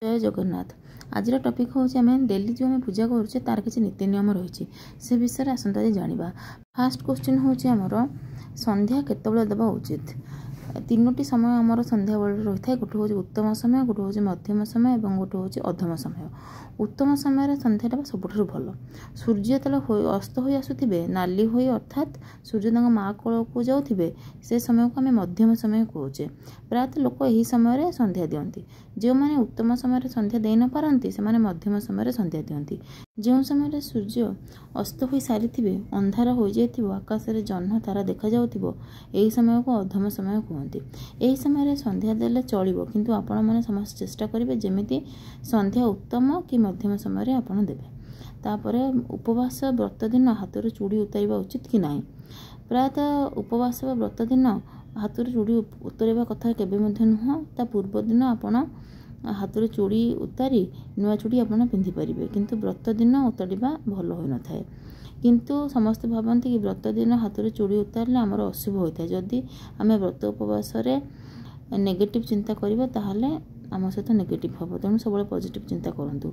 जय जगन्नाथ। आज टॉपिक हूँ आम डेली जो आम पूजा करुचे तार किसी नीति नियम रही से विषय आसंता जाना। फास्ट क्वेश्चन हूँ आमर संध्या केतबेले देवा उचित। तीनोटी समय आमर संध्या बेले रही है। गोटे हूँ उत्तम समय, गोटे हूँ मध्यम समय और गोटे हूँ अधम समय। उत्तम समय संध्याटा सबुठ भल। सूर्य तेल अस्त हो आसुवे नाली हो अर्थात सूर्य माँ कोल को जाऊे से समय को आम मध्यम समय कहे। प्रायतः लोक यही समय संध्या दिखती। जो मैंने उत्तम समय संध्या दे न पारती से मध्यम समय संध्या दिखती। जो समय सूर्य अस्त हो सारी अंधार हो जाइए आकाश में जह्न तारा देखा जाऊथिबो यही समय को अधम समय कहते। यही समय संध्या देले चलिबो, किंतु आपण माने समस्त चेष्टा करेंगे जमीती संध्या उत्तम कि मध्यम समय आपण देबे। तापरे उपवास व्रत दिन हाथ चूड़ी उतारिबा उचित कि नहीं। प्रायतः उपवास व्रत दिन हाथ चूड़ी उतरवा कथा केबे मध्ये नुह। ता पूर्व दिन आपण हाथ चूड़ी उतारी नुआ चूड़ी आपण पिंधि पारिबे, किंतु व्रत दिन उतारिबा भल होई न थाए। किंतु समस्त भावती कि व्रत दिन हाथ चूड़ी उतारे आमर अशुभ होता है। जदि आम व्रत उपवास नेगेटिव चिंता करबा ताहले आम सहित नेगेटिव हम। तेणु सब पॉजिटिव चिंता करूँ,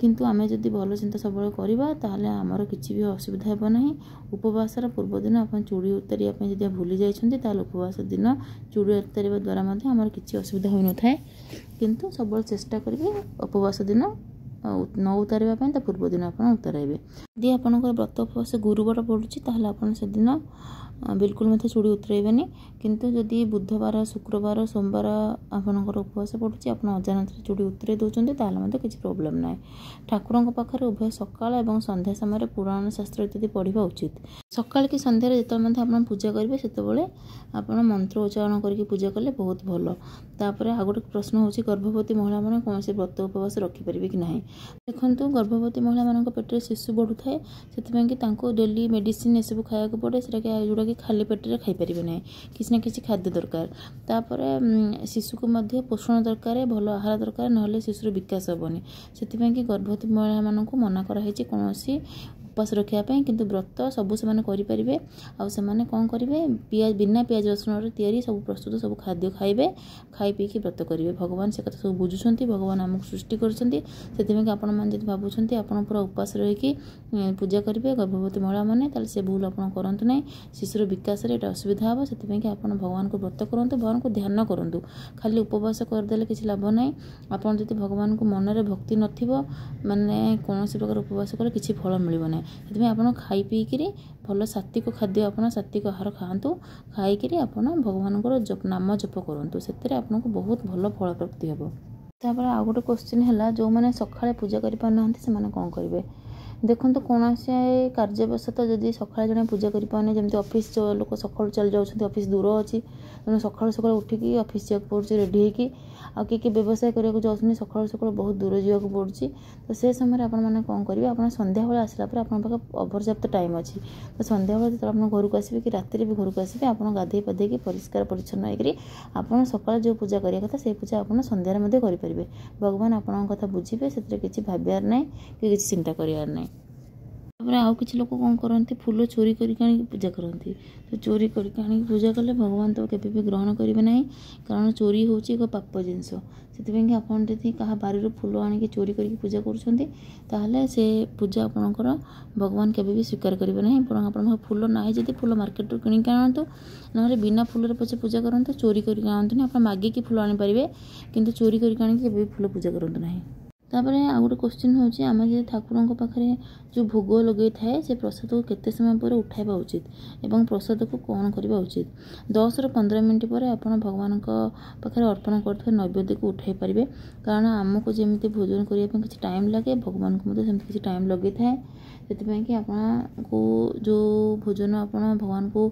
किंतु आम जदि भल चिंता सब करवा ताहले आमर किसी भी असुविधा हेब नहीं। उपवास पूर्व दिन आप चूड़ी उतारिया जब भूली जाइछन्ति ताहले उपवास दिन चूड़ी उतारिबा द्वारा मध्य आमर किसी असुविधा होई न थाए। किंतु सब चेष्टा करेंगे उपवास दिन न उतारिबा तो पूर्व दिन आप उतारे। यदि आपंकर व्रत उपवास गुरुवार पड़ुची ताहले आपन से दिन बिल्कुल मत चूड़ी उतरेबेनी। किंतु जदि बुधवार, शुक्रवार, सोमवार आपंकर उपवास पड़ुची आप अजानत चूड़ी उतरे दौरान ताहले किसी प्रोब्लेम ना। ठाकुरों पाखे उभय सकाल और संध्या समय पुराण शास्त्र इत्यादि पढ़ा उचित। सकाल कि संध्यार जो आप पूजा करेंगे से आप मंत्र उच्चारण करके पूजा कले बहुत भल। तापर आ गोटे प्रश्न हूँ गर्भवती महिला मैंने कौन से व्रत उपवास रखिपारे कि नहीं। देखो गर्भवती महिला मान पेटे शिशु बढ़ू थाए से डेली मेडिसिन सब खाया पड़े जोड़ा कि खाली पेटे खाईपारे ना, किसी ना किसी खाद्य दरकार। तापर शिशु को मध्य पोषण दरकार, भल आहार दरकार, ना शिशुर विकास हेनी। से गर्भवती महिला मानक मना कराई कौन उपास रखापी, किंतु व्रत सबू से करेंगे। आने कौन करेंगे बिना पियाज रसुण तैयारी सब प्रस्तुत सब खाद्य खाइबे, खाई पीकि व्रत करेंगे। भगवान से कथा सब बुझुंट, भगवान आमको सृष्टि कर आपण मैंने भावुंट आप पूरा उपास रही पूजा करेंगे गर्भवती महिला मैंने से भूल आप करतु ना। शिशुर विकास ये असुविधा हे से आप भगवान को व्रत करूँ, भगवान को ध्यान करूँ। खाली उपवास करदे किसी लाभ ना। आपड़ जब भगवान को मनरे भक्ति नाने कौन प्रकार उपवास कले किसी फल मिल ना। से आप खाई पीकि भल सात्विक खाद्य आप सात्विक आहार खातु, खाई आप भगवान नाम जप करूँ से आपको बहुत भल फल प्राप्ति हे। तापर आ गोटे क्वेश्चन है जो मैंने सकाଳେ पूजा कर पाना से कौन करेंगे। देखो कौन से कार्यवशतः जदि सकाଳେ जड़े पूजा करें जमी ऑफिस जो लोग सकाळु चल जाऊँ ऑफिस दूर अच्छी तेणु सकाळु सकाळु उठिकी ऑफिस जाक पड़े रेडी होगी कि व्यवसाय करने जाऊँ सकाळु सकाळु बहुत दूर जावाक पड़ुछि। तो से समय आपने कौन करेंगे आप संध्या बेले आसला आप अपर्याप्त टाइम अच्छी। तो संध्या बेले जो आप घर को आसवे कि राति भी घर को आसवे आप गाधे पाधे परिष्कार परिच्छन्न होकर सकाळ जो पूजा करिया कथा से पूजा आप संध्यार मध्य करेंगे। भगवान आपन कथा बुझे से किसी भाबार ना कि किसी चिंता करार ना। आउ किसी लोग कौन करते फूल चोरी करके पूजा करती। तो चोरी करके पूजा कले भगवान तो केवे भी ग्रहण करेंगे ना, कारण चोरी हूँ एक पाप जिनस। से आपड़ जब क्या बारी फूल आणिक चोरी करके पूजा करें से पूजा आपणकर भगवान केवे भी स्वीकार करेंगे ना। आप फूल ना जब फूल मार्केट किणिक आणतु ना बिना फूल पचे पूजा करते, चोरी करके आणतुनि। आप मागिकी फूल आनीपारे किंतु चोरी करके आनिक फूल पूजा करते ना। तापर आ गोटे क्वेश्चन हूँ आम जो ठाकुरों पाखे जो भोग लगे थाए से प्रसाद को केते समय पर उठाइबा उचित एवं प्रसाद को कौन करबा उचित। 10 ରୁ 15 मिनट पर आप भगवान पाखे अर्पण कर नैवेद्य को उठाई पारे, कारण आमको जमी भोजन करने किसी टाइम लगे भगवान को किसी टाइम लगे थाए। से आपको जो भोजन आप भगवान को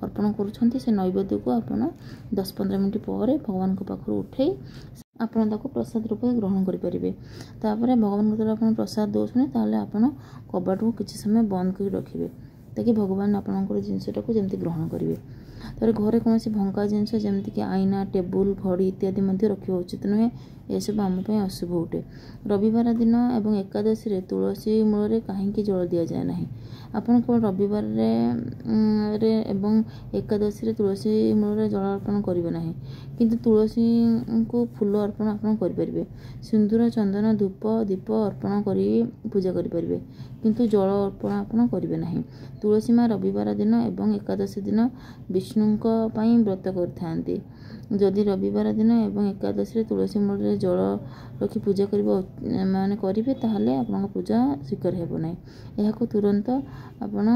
अर्पण करुँच से नैवेद्य को आप 10-15 मिनट पर भगवान को पाखु उठे आपण ताको प्रसाद रूप ग्रहण करेंगे। तापर भगवान को आप प्रसाद दौरान ताहले आपण कबाट को किसी समय बंद कर रखिए ताकि भगवान आपणकर जिनसटा को जमी ग्रहण करेंगे। ତାପରେ ଘରେ କୌଣସି ଭଙ୍ଗା ଜିନିଷ ଯେମିତିକି ଆଇନା, ଟେବୁଲ, ଘଡ଼ି ଇତ୍ୟାଦି ମଧ୍ୟ ରଖିବା ଉଚିତ ନୁହେଁ। ଏସବୁ ଆମ ପାଇଁ ଅଶୁଭ ଅଟେ। ରବିବାର ଦିନ ଏବଂ ଏକାଦଶୀରେ ତୁଳସୀ ମୂଳରେ କାହିଁକି ଜଳ ଦିଆଯାଏ ନାହିଁ? ଆପଣ କେବଳ ରବିବାରରେ ଏବଂ ଏକାଦଶୀରେ ତୁଳସୀ ମୂଳରେ ଜଳ ଅର୍ପଣ କରିବେ ନାହିଁ, କିନ୍ତୁ ତୁଳସୀଙ୍କୁ ଫୁଲ ଅର୍ପଣ ଆପଣ କରିପାରିବେ। ସିନ୍ଦୁର, ଚନ୍ଦନ, ଧୂପ, ଦୀପ ଅର୍ପଣ କରି ପୂଜା କରିପାରିବେ, କିନ୍ତୁ ଜଳ ଅର୍ପଣ ଆପଣ କରିବେ ନାହିଁ। ତୁଳସୀ ମା ରବିବାର ଦିନ ଏବଂ ଏକାଦଶୀ ଦିନ ବିଷ୍ଣୁଙ୍କ ପାଇଁ ବ୍ରତ କରିଥାନ୍ତି। ଯଦି ରବିବାର ଦିନ ଏବଂ ଏକାଦଶୀରେ ତୁଳସୀ ମୂଳରେ ଜଳ ରଖି ପୂଜା କରିବେ ତାହେଲେ ଆପଣଙ୍କ ପୂଜା ସ୍ୱୀକାର ହେବ ନାହିଁ। ଏହାକୁ ତୁରନ୍ତ ଆପଣ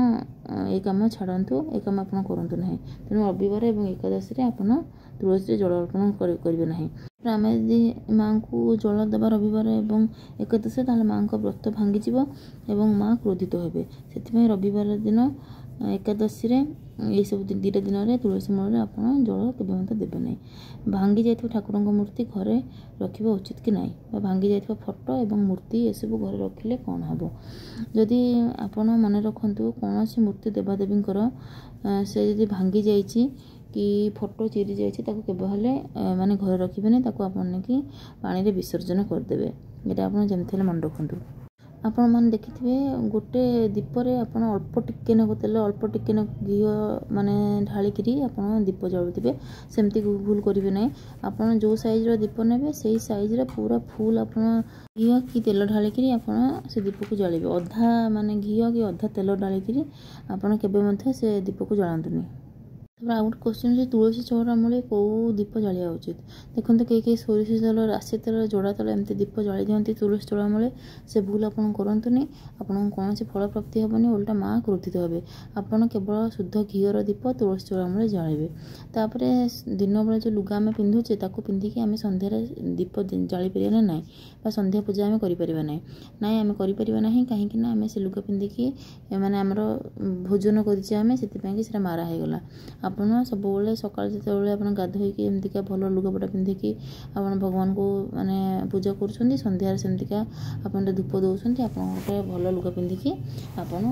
ଏ କାମ ଛାଡ଼ନ୍ତୁ, ଏ କାମ ଆପଣ କରନ୍ତୁ ନାହିଁ। ତେଣୁ ରବିବାର ଏବଂ ଏକାଦଶୀରେ ଆପଣ ତୁଳସୀରେ ଜଳ ଅର୍ପଣ କରିବେ ନାହିଁ। ଆମେ ଯଦି ମାଙ୍କୁ ଜଳ ଦେବା ରବିବାର ଏବଂ ଏକାଦଶୀ ତାହେଲେ ମାଙ୍କ ବ୍ରତ ଭାଙ୍ଗିଯିବ ଏବଂ ମା କ୍ରୋଧିତ ହେବେ। ସେଥିପାଇଁ ରବିବାର ଦିନ, ଏକାଦଶୀରେ ଏଇସବୁ ଦୁଇଟା ଦିନରେ ତୁଳସୀ ମୂଳରେ ଆପଣ ଜଳ କେବେ ମଧ୍ୟ ଦେବେ ନାହିଁ। ଭାଙ୍ଗି ଯାଇଥିବା ଠାକୁରଙ୍କ ମୂର୍ତ୍ତି ଘରେ ରଖିବା ଉଚିତ କି ନାହିଁ, ବା ଭାଙ୍ଗି ଯାଇଥିବା ଫଟୋ ଏବଂ ମୂର୍ତ୍ତି ଏସବୁ ଘରେ ରଖିଲେ କ'ଣ ହେବ? ଯଦି ଆପଣ ମନେ ରଖନ୍ତୁ, କୌଣସି ମୂର୍ତ୍ତି ଦେବାଦେବୀଙ୍କର ସେ ଯଦି ଭାଙ୍ଗି ଯାଇଛି କି ଫଟୋ ଚିରି ଯାଇଛି, ତାକୁ କେବେ ହେଲେ ମାନେ ଘରେ ରଖିବେନି, ତାକୁ ଆପଣ ନେଇକି ପାଣିରେ ବିସର୍ଜନ କରିଦେବେ। ଏଇଟା ଆପଣ ଯେମିତି ହେଲେ ମନେ ରଖନ୍ତୁ। ଆପଣମାନେ ଦେଖିଥିବେ ଗୋଟେ ଦୀପରେ ଆପଣ ଅଳ୍ପ ଟିକେ ନାକୁ ତେଲ, ଅଳ୍ପ ଟିକେ ନାକୁ ଘିଅ ଢାଳିକିରି ଆପଣ ଦୀପ ଜଳୁଥିବେ। ସେମିତି ଭୁଲ କରିବେ ନାହିଁ। ଆପଣ ଯେଉଁ ସାଇଜ୍ର ଦୀପ ନେବେ ସେଇ ସାଇଜ୍ର ପୁରା ଫୁଲ୍ ଆପଣ ଘିଅ କି ତେଲ ଢାଳିକିରି ଆପଣ ସେ ଦୀପକୁ ଜାଳିବେ। ଅଧା ଘିଅ କି ଅଧା ତେଲ ଢାଳିକିରି ଆପଣ କେବେ ମଧ୍ୟ ସେ ଦୀପକୁ ଜଳାନ୍ତୁନି। ତାପରେ ଆଉ ଗୋଟେ କ୍ୱେଶ୍ଚନ୍ ଅଛି, ତୁଳସୀ ଚଉରା ମୂଳେ କେଉଁ ଦୀପ ଜାଳିବା ଉଚିତ? ଦେଖନ୍ତୁ, କେହି ସୋରିଷ ତେଲ, ରାଶି ତେଲ, ଯୋଡ଼ା ତେଲ ଏମିତି ଦୀପ ଜାଳି ଦିଅନ୍ତି ତୁଳସୀ ଚଉରା ମୂଳେ। ସେ ଭୁଲ ଆପଣ କରନ୍ତୁନି। ଆପଣଙ୍କୁ କୌଣସି ଫଳ ପ୍ରାପ୍ତି ହେବନି, ଓଲଟା ମା କ୍ରୋଧିତ ହେବେ। ଆପଣ କେବଳ ଶୁଦ୍ଧ ଘିଅର ଦୀପ ତୁଳସୀ ଚଉରା ମୂଳେ ଜାଳିବେ। ତାପରେ ଦିନବେଳେ ଯେଉଁ ଲୁଗା ଆମେ ପିନ୍ଧୁଛେ ତାକୁ ପିନ୍ଧିକି ଆମେ ସନ୍ଧ୍ୟାରେ ଦୀପ ଜାଳିପାରିବା ନା ନାହିଁ, ବା ସନ୍ଧ୍ୟା ପୂଜା ଆମେ କରିପାରିବା ନାହିଁ? ନାଇଁ, ଆମେ କରିପାରିବା ନାହିଁ। କାହିଁକି ନା ଆମେ ସେ ଲୁଗା ପିନ୍ଧିକି ଆମର ଭୋଜନ କରିଛେ, ଆମେ ସେଥିପାଇଁକି ସେଟା ମାରା ହେଇଗଲା। ଆପଣ ସବୁବେଳେ ସକାଳେ ଯେତେବେଳେ ଆପଣ ଗାଧୋଇକି ଏମିତିକା ଭଲ ଲୁଗାପଟା ପିନ୍ଧିକି ଆପଣ ଭଗବାନଙ୍କୁ ପୂଜା କରୁଛନ୍ତି, ସନ୍ଧ୍ୟାରେ ସେମିତିକା ଆପଣ ଧୂପ ଦେଉଛନ୍ତି, ଆପଣ ଗୋଟେ ଭଲ ଲୁଗା ପିନ୍ଧିକି ଆପଣ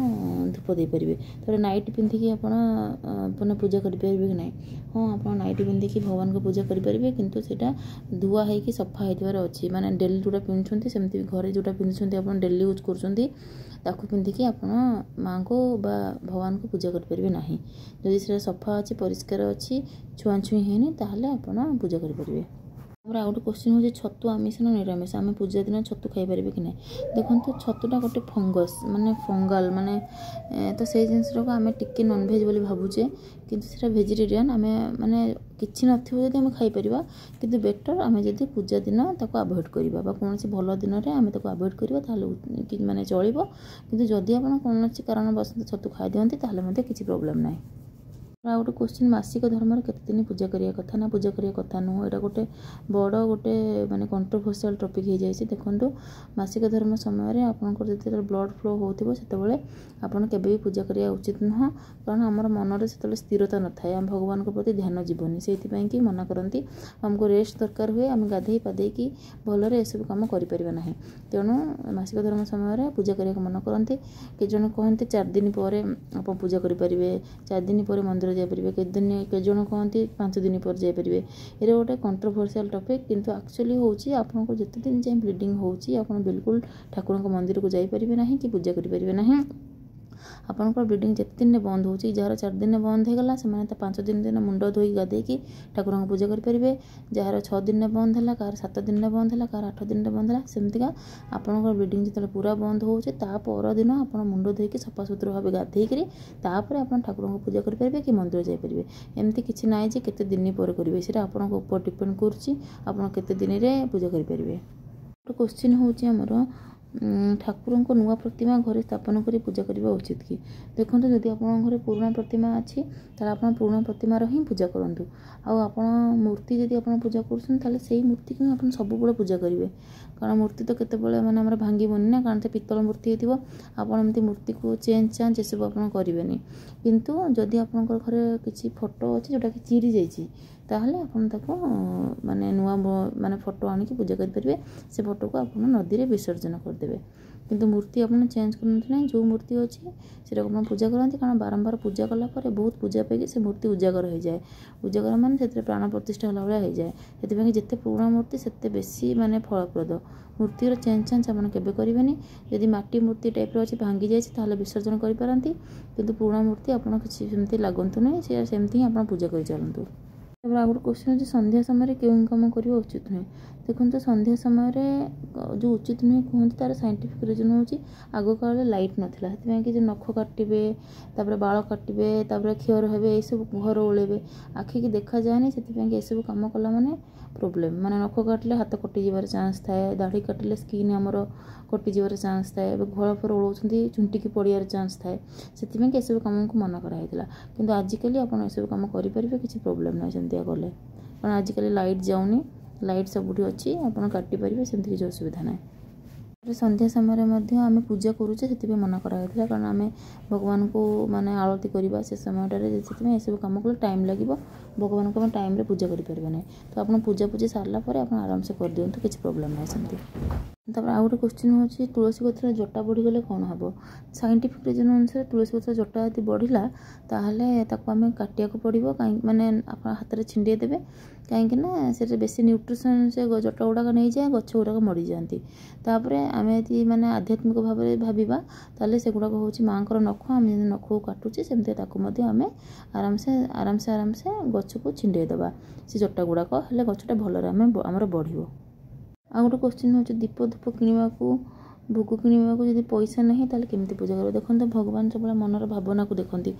ଧୂପ ଦେଇପାରିବେ। ତାପରେ ନାଇଟ୍ ପିନ୍ଧିକି ଆପଣ ପୂଜା କରିପାରିବେ କି ନାହିଁ? ହଁ, ଆପଣ ନାଇଟ୍ ପିନ୍ଧିକି ଭଗବାନଙ୍କ ପୂଜା କରିପାରିବେ, କିନ୍ତୁ ସେଇଟା ଧୁଆ ହେଇକି ସଫା ହେଇଥିବାର ଅଛି। ଡେଲି ଯେଉଁଟା ପିନ୍ଧୁଛନ୍ତି, ସେମିତି ଘରେ ଯେଉଁଟା ପିନ୍ଧୁଛନ୍ତି, ଆପଣ ଡେଲି ୟୁଜ୍ କରୁଛନ୍ତି, ତାକୁ ପିନ୍ଧିକି ଆପଣ ମାଙ୍କୁ ବା ଭଗବାନଙ୍କୁ ପୂଜା କରିପାରିବେ ନାହିଁ। ଯଦି ସେଇଟା ସଫା ଅଛି, ପରିଷ୍କାର ଅଛି, ଛୁଆଁଛୁଇଁ ହେଇନି, ତାହେଲେ ଆପଣ ପୂଜା କରିପାରିବେ। ତାପରେ ଆଉ ଗୋଟେ କ୍ୱେଶ୍ଚନ୍ ହେଉଛି, ଛତୁ ଆମିଷ ନା ନିରାମିଷ? ଆମେ ପୂଜା ଦିନ ଛତୁ ଖାଇପାରିବେ କି ନାହିଁ? ଦେଖନ୍ତୁ, ଛତୁଟା ଗୋଟେ ଫଙ୍ଗସ୍, ଫଙ୍ଗାଲ, ତ ସେଇ ଜିନିଷଟାକୁ ଆମେ ଟିକେ ନନଭେଜ୍ ବୋଲି ଭାବୁଛେ, କିନ୍ତୁ ସେଇଟା ଭେଜିଟେରିଆନ୍। ଆମେ କିଛି ନଥିବ ଯଦି ଆମେ ଖାଇପାରିବା, କିନ୍ତୁ ବେଟର୍ ଆମେ ଯଦି ପୂଜା ଦିନ ତାକୁ ଆଭଏଡ଼୍ କରିବା, ବା କୌଣସି ଭଲ ଦିନରେ ଆମେ ତାକୁ ଆଭଏଡ଼୍ କରିବା, ତାହେଲେ ଚଳିବ। କିନ୍ତୁ ଯଦି ଆପଣ କୌଣସି କାରଣବଶତଃ ଛତୁ ଖାଇଦିଅନ୍ତି, ତାହେଲେ ମଧ୍ୟ କିଛି ପ୍ରୋବ୍ଲେମ୍ ନାହିଁ। ଆଉ ଗୋଟେ କ୍ୱେଶ୍ଚନ୍, ମାସିକ ଧର୍ମରେ କେତେ ଦିନ ପୂଜା କରିବା କଥା? ନା ପୂଜା କରିବା କଥା ନୁହଁ। ଏଇଟା ଗୋଟେ ବଡ଼ କଣ୍ଟ୍ରୋଭର୍ସିଆଲ୍ ଟପିକ୍ ହେଇଯାଇଛି। ଦେଖନ୍ତୁ, ମାସିକ ଧର୍ମ ସମୟରେ ଆପଣଙ୍କର ଯେତେବେଳେ ବ୍ଲଡ଼ ଫ୍ଲୋ ହେଉଥିବ, ସେତେବେଳେ ଆପଣ କେବେ ବି ପୂଜା କରିବା ଉଚିତ ନୁହଁ। କାରଣ ଆମର ମନରେ ସେତେବେଳେ ସ୍ଥିରତା ନଥାଏ, ଆମ ଭଗବାନଙ୍କ ପ୍ରତି ଧ୍ୟାନ ଯିବନି। ସେଇଥିପାଇଁକି ମନା କରନ୍ତି। ଆମକୁ ରେଷ୍ଟ ଦରକାର ହୁଏ, ଆମେ ଗାଧୋଇ ପାଧେଇକି ଭଲରେ ଏସବୁ କାମ କରିପାରିବା ନାହିଁ। ତେଣୁ ମାସିକ ଧର୍ମ ସମୟରେ ପୂଜା କରିବାକୁ ମନା କରନ୍ତି। କେତେ ଜଣ କହନ୍ତି 4 ଦିନ ପରେ ଆପଣ ପୂଜା କରିପାରିବେ, 4 ଦିନ ପରେ ମନ୍ଦିର ଯାଇପାରିବେ, କେତେ ଜଣ କହନ୍ତି 5 ଦିନ ପରେ ଯାଇପାରିବେ। ଏଇଟା ଗୋଟେ କଣ୍ଟ୍ରୋଭର୍ସିଆଲ୍ ଟପିକ୍, କିନ୍ତୁ ଆକ୍ଚୁଆଲି ହେଉଛି ଆପଣଙ୍କୁ ଯେତେ ଦିନ ଯାଏଁ ବ୍ଲିଡ଼ିଂ ହେଉଛି, ଆପଣ ବିଲକୁଲ ଠାକୁରଙ୍କ ମନ୍ଦିରକୁ ଯାଇପାରିବେ ନାହିଁ କି ପୂଜା କରିପାରିବେ ନାହିଁ। ଆପଣଙ୍କର ବ୍ଲିଡ଼ିଂ ଯେତେ ଦିନରେ ବନ୍ଦ ହେଉଛି, ଯାହାର 4 ଦିନରେ ବନ୍ଦ ହେଇଗଲା, ସେମାନେ ତା 5 ଦିନ ମୁଣ୍ଡ ଧୋଇକି ଗାଧେଇକି ଠାକୁରଙ୍କ ପୂଜା କରିପାରିବେ। ଯାହାର 6 ଦିନରେ ବନ୍ଦ ହେଲା, କାହାର 7 ଦିନରେ ବନ୍ଦ ହେଲା, କାହାର 8 ଦିନରେ ବନ୍ଦ ହେଲା, ସେମିତିକା ଆପଣଙ୍କର ବ୍ଲିଡ଼ିଂ ଯେତେବେଳେ ପୁରା ବନ୍ଦ ହେଉଛି, ତା ପରଦିନ ଆପଣ ମୁଣ୍ଡ ଧୋଇକି ସଫାସୁତୁରା ଭାବେ ଗାଧେଇକିରି ତାପରେ ଆପଣ ଠାକୁରଙ୍କୁ ପୂଜା କରିପାରିବେ କି ମନ୍ଦିର ଯାଇପାରିବେ। ଏମିତି କିଛି ନାହିଁ ଯେ କେତେ ଦିନ ପରେ କରିବେ, ସେଇଟା ଆପଣଙ୍କ ଉପରେ ଡିପେଣ୍ଡ କରୁଛି, ଆପଣ କେତେ ଦିନରେ ପୂଜା କରିପାରିବେ। ଗୋଟେ କ୍ୱେଶ୍ଚିନ୍ ହେଉଛି ଆମର, ଠାକୁରଙ୍କ ନୂଆ ପ୍ରତିମା ଘରେ ସ୍ଥାପନ କରି ପୂଜା କରିବା ଉଚିତ କି? ଦେଖନ୍ତୁ, ଯଦି ଆପଣଙ୍କ ଘରେ ପୁରୁଣା ପ୍ରତିମା ଅଛି, ତାହେଲେ ଆପଣ ପୁରୁଣା ପ୍ରତିମାର ହିଁ ପୂଜା କରନ୍ତୁ। ଆଉ ଆପଣ ମୂର୍ତ୍ତି ଯଦି ଆପଣ ପୂଜା କରୁଛନ୍ତି, ତାହେଲେ ସେଇ ମୂର୍ତ୍ତିକୁ ହିଁ ଆପଣ ସବୁବେଳେ ପୂଜା କରିବେ। କାରଣ ମୂର୍ତ୍ତି ତ କେତେବେଳେ ଆମର ଭାଙ୍ଗିବନି ନା, କାରଣ ସେ ପିତ୍ତଳ ମୂର୍ତ୍ତି ହେଇଥିବ। ଆପଣ ଏମିତି ମୂର୍ତ୍ତିକୁ ଚେଞ୍ଜ ଚାଞ୍ଜ ଏସବୁ ଆପଣ କରିବେନି। କିନ୍ତୁ ଯଦି ଆପଣଙ୍କର ଘରେ କିଛି ଫଟୋ ଅଛି ଯେଉଁଟାକି ଚିରି ଯାଇଛି, ତାହେଲେ ଆପଣ ତାକୁ ନୂଆ ଫଟୋ ଆଣିକି ପୂଜା କରିପାରିବେ। ସେ ଫଟୋକୁ ଆପଣ ନଦୀରେ ବିସର୍ଜନ କରିଦେବେ। କିନ୍ତୁ ମୂର୍ତ୍ତି ଆପଣ ଚେଞ୍ଜ କରନ୍ତୁ ନାହିଁ। ଯେଉଁ ମୂର୍ତ୍ତି ଅଛି ସେଟାକୁ ଆପଣ ପୂଜା କରନ୍ତି, କାରଣ ବାରମ୍ବାର ପୂଜା କଲା ପରେ ବହୁତ ପୂଜା ପାଇକି ସେ ମୂର୍ତ୍ତି ଉଜାଗର ହେଇଯାଏ। ଉଜାଗର ମାନେ ସେଥିରେ ପ୍ରାଣ ପ୍ରତିଷ୍ଠା ହେଲା ଭଳିଆ ହେଇଯାଏ। ସେଥିପାଇଁ ଯେତେ ପୁରୁଣା ମୂର୍ତ୍ତି ସେତେ ବେଶୀ ମାନେ ଫଳପ୍ରଦ। ମୂର୍ତ୍ତିର ଚେଞ୍ଜ ଚାଞ୍ଜ ଆପଣ କେବେ କରିବେନି। ଯଦି ମାଟି ମୂର୍ତ୍ତି ଟାଇପ୍ର ଅଛି ଭାଙ୍ଗି ଯାଇଛି ତାହେଲେ ବିସର୍ଜନ କରିପାରନ୍ତି, କିନ୍ତୁ ପୁରୁଣା ମୂର୍ତ୍ତି ଆପଣ କିଛି ସେମିତି ଲାଗନ୍ତୁ ନାହିଁ, ସେ ସେମିତି ହିଁ ଆପଣ ପୂଜା କରିଚାଲନ୍ତୁ। ତାପରେ ଆଉ ଗୋଟେ କ୍ୱେଶ୍ଚନ୍ ଅଛି ସନ୍ଧ୍ୟା ସମୟରେ କେଉଁ କାମ କରିବା ଉଚିତ ନୁହେଁ। ଦେଖନ୍ତୁ ସନ୍ଧ୍ୟା ସମୟରେ ଯେଉଁ ଉଚିତ ନୁହେଁ କୁହନ୍ତି ତାର ସାଇଣ୍ଟିଫିକ୍ ରିଜନ୍ ହେଉଛି ଆଗ କାଳରେ ଲାଇଟ୍ ନଥିଲା, ସେଥିପାଇଁ କି ଯେଉଁ ନଖ କାଟିବେ, ତାପରେ ବାଳ କାଟିବେ, ତାପରେ କ୍ଷିଅର ହେବେ, ଏସବୁ ଘର ଓଳେଇବେ, ଆଖିକି ଦେଖାଯାଏନି, ସେଥିପାଇଁ କି ଏସବୁ କାମ କଲା ମାନେ ପ୍ରୋବ୍ଲେମ୍। ମାନେ ନଖ କାଟିଲେ ହାତ କଟିଯିବାର ଚାନ୍ସ ଥାଏ, ଦାଢ଼ି କାଟିଲେ ସ୍କିନ୍ ଆମର କଟିଯିବାର ଚାନ୍ସ ଥାଏ, ଏବେ ଘର ଫର ଓଳଉଛନ୍ତି ଚୁଣ୍ଟିକି ପଡ଼ିବାର ଚାନ୍ସ ଥାଏ, ସେଥିପାଇଁ କି ଏସବୁ କାମକୁ ମନା କରାହେଇଥିଲା। କିନ୍ତୁ ଆଜିକାଲି ଆପଣ ଏସବୁ କାମ କରିପାରିବେ, କିଛି ପ୍ରୋବ୍ଲେମ୍ ନାହିଁ ସେମିତିଆ କଲେ, କାରଣ ଆଜିକାଲି ଲାଇଟ୍ ଯାଉନି, ଲାଇଟ୍ ସବୁଠି ଅଛି, ଆପଣ କାଟିପାରିବେ, ସେମିତି କିଛି ଅସୁବିଧା ନାହିଁ। ସନ୍ଧ୍ୟା ସମୟରେ ମଧ୍ୟ ଆମେ ପୂଜା କରୁଛେ, ସେଥିପାଇଁ ମନା କରାଯାଇଥିଲା, କାରଣ ଆମେ ଭଗବାନଙ୍କୁ ମାନେ ଆଳତି କରିବା ସେ ସମୟଟାରେ, ସେଥିପାଇଁ ଏସବୁ କାମ କଲେ ଟାଇମ୍ ଲାଗିବ, ଭଗବାନଙ୍କୁ ଆମେ ଟାଇମ୍ରେ ପୂଜା କରିପାରିବା ନାହିଁ। ତ ଆପଣ ପୂଜାପୂଜି ସାରିଲା ପରେ ଆପଣ ଆରାମସେ କରିଦିଅନ୍ତୁ, କିଛି ପ୍ରୋବ୍ଲେମ୍ ନାହିଁ ସେମିତି। ତାପରେ ଆଉ ଗୋଟେ କ୍ୱେଶ୍ଚନ୍ ହେଉଛି ତୁଳସୀ ଗଛର ଜଟା ବଢ଼ିଗଲେ କ'ଣ ହେବ। ସାଇଣ୍ଟିଫିକ୍ ରିଜନ୍ ଅନୁସାରେ ତୁଳସୀ ଗଛର ଜଟା ଯଦି ବଢ଼ିଲା ତାହେଲେ ତାକୁ ଆମେ କାଟିବାକୁ ପଡ଼ିବ, କାହିଁକି ମାନେ ଆପଣ ହାତରେ ଛିଣ୍ଡେଇ ଦେବେ, କାହିଁକି ନା ସେଥିରେ ବେଶୀ ନ୍ୟୁଟ୍ରିସନ୍ ସେ ଜଟା ଗୁଡ଼ାକ ନେଇଯାଏ, ଗଛ ଗୁଡ଼ାକ ମରିଯାଆନ୍ତି। ତାପରେ ଆମେ ଯଦି ମାନେ ଆଧ୍ୟାତ୍ମିକ ଭାବରେ ଭାବିବା ତାହେଲେ ସେଗୁଡ଼ାକ ହେଉଛି ମାଆଙ୍କର ନଖ, ଆମେ ଯେମିତି ନଖକୁ କାଟୁଛେ ସେମିତି ତାକୁ ମଧ୍ୟ ଆମେ ଆରାମସେ ଗଛକୁ ଛିଣ୍ଡେଇ ଦେବା, ସେ ଜଟା ଗୁଡ଼ାକ ହେଲେ ଗଛଟା ଭଲରେ ଆମର ବଢ଼ିବ। ଆଉ ଗୋଟେ କ୍ୱେଶ୍ଚନ୍ ହେଉଛି ଦୀପ ଧୂପ କିଣିବାକୁ, ଭୋଗ କିଣିବାକୁ ଯଦି ପଇସା ନାହିଁ ତାହେଲେ କେମିତି ପୂଜା କରିବ। ଦେଖନ୍ତୁ ଭଗବାନ ସବୁବେଳେ ମନର ଭାବନାକୁ ଦେଖନ୍ତି।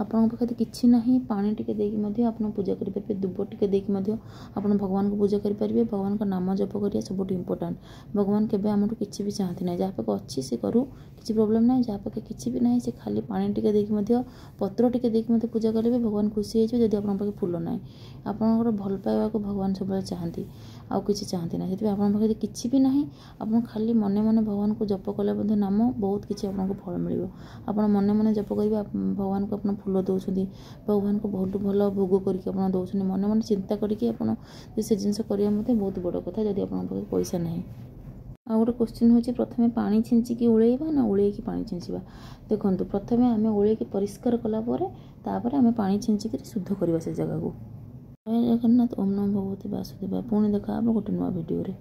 ଆପଣଙ୍କ ପାଖରେ କିଛି ନାହିଁ, ପାଣି ଟିକେ ଦେଇକି ମଧ୍ୟ ଆପଣ ପୂଜା କରିପାରିବେ, ଦୁବ ଟିକେ ଦେଇକି ମଧ୍ୟ ଆପଣ ଭଗବାନଙ୍କୁ ପୂଜା କରିପାରିବେ। ଭଗବାନଙ୍କ ନାମ ଜପ କରିବା ସବୁଠୁ ଇମ୍ପୋର୍ଟାଣ୍ଟ। ଭଗବାନ କେବେ ଆମଠୁ କିଛି ବି ଚାହାନ୍ତି ନାହିଁ, ଯାହା ପାଖେ ଅଛି ସେ କରୁ, କିଛି ପ୍ରୋବ୍ଲେମ୍ ନାହିଁ। ଯାହା ପାଖେ କିଛି ବି ନାହିଁ ସେ ଖାଲି ପାଣି ଟିକେ ଦେଇକି ମଧ୍ୟ, ପତ୍ର ଟିକେ ଦେଇକି ମଧ୍ୟ ପୂଜା କରିବେ, ଭଗବାନ ଖୁସି ହେଇଯିବେ। ଯଦି ଆପଣଙ୍କ ପାଖେ ଫୁଲ ନାହିଁ, ଆପଣଙ୍କର ଭଲ ପାଇବାକୁ ଭଗବାନ ସବୁବେଳେ ଚାହାନ୍ତି, ଆଉ କିଛି ଚାହାନ୍ତି ନାହିଁ। ସେଥିପାଇଁ ଆପଣଙ୍କ ପାଖରେ କିଛି ବି ନାହିଁ, ଆପଣ ଖାଲି ମନେ ମନେ ଭଗବାନଙ୍କୁ ଜପ କଲେ ମଧ୍ୟ ନାମ ବହୁତ କିଛି ଆପଣଙ୍କୁ ଫଳ ମିଳିବ। ଆପଣ ମନେ ମନେ ଜପ କରିବେ, ଭଗବାନଙ୍କୁ ଆପଣ ଫୁଲ ଦେଉଛନ୍ତି, ଭଗବାନଙ୍କୁ ବହୁତ ଭଲ ଭୋଗ କରିକି ଆପଣ ଦେଉଛନ୍ତି, ମନେ ମନେ ଚିନ୍ତା କରିକି ଆପଣ ସେ ଜିନିଷ କରିବା ମଧ୍ୟ ବହୁତ ବଡ଼ କଥା, ଯଦି ଆପଣଙ୍କ ପାଖରେ ପଇସା ନାହିଁ। ଆଉ ଗୋଟେ କ୍ୱେଶ୍ଚନ୍ ହେଉଛି ପ୍ରଥମେ ପାଣି ଛିଞ୍ଚିକି ଓଳେଇବା ନା ଓଳେଇକି ପାଣି ଛିଞ୍ଚିବା। ଦେଖନ୍ତୁ ପ୍ରଥମେ ଆମେ ଓଳେଇକି ପରିଷ୍କାର କଲା ପରେ ତାପରେ ଆମେ ପାଣି ଛିଞ୍ଚିକି ଶୁଦ୍ଧ କରିବା ସେ ଜାଗାକୁ। ଜୟ ଜଗନ୍ନାଥ। ଓମ୍ ନମୋ ଭଗବତେ ବାସୁଦେବାୟ। ପୁଣି ଦେଖା ହେବ ଗୋଟେ ନୂଆ ଭିଡ଼ିଓରେ।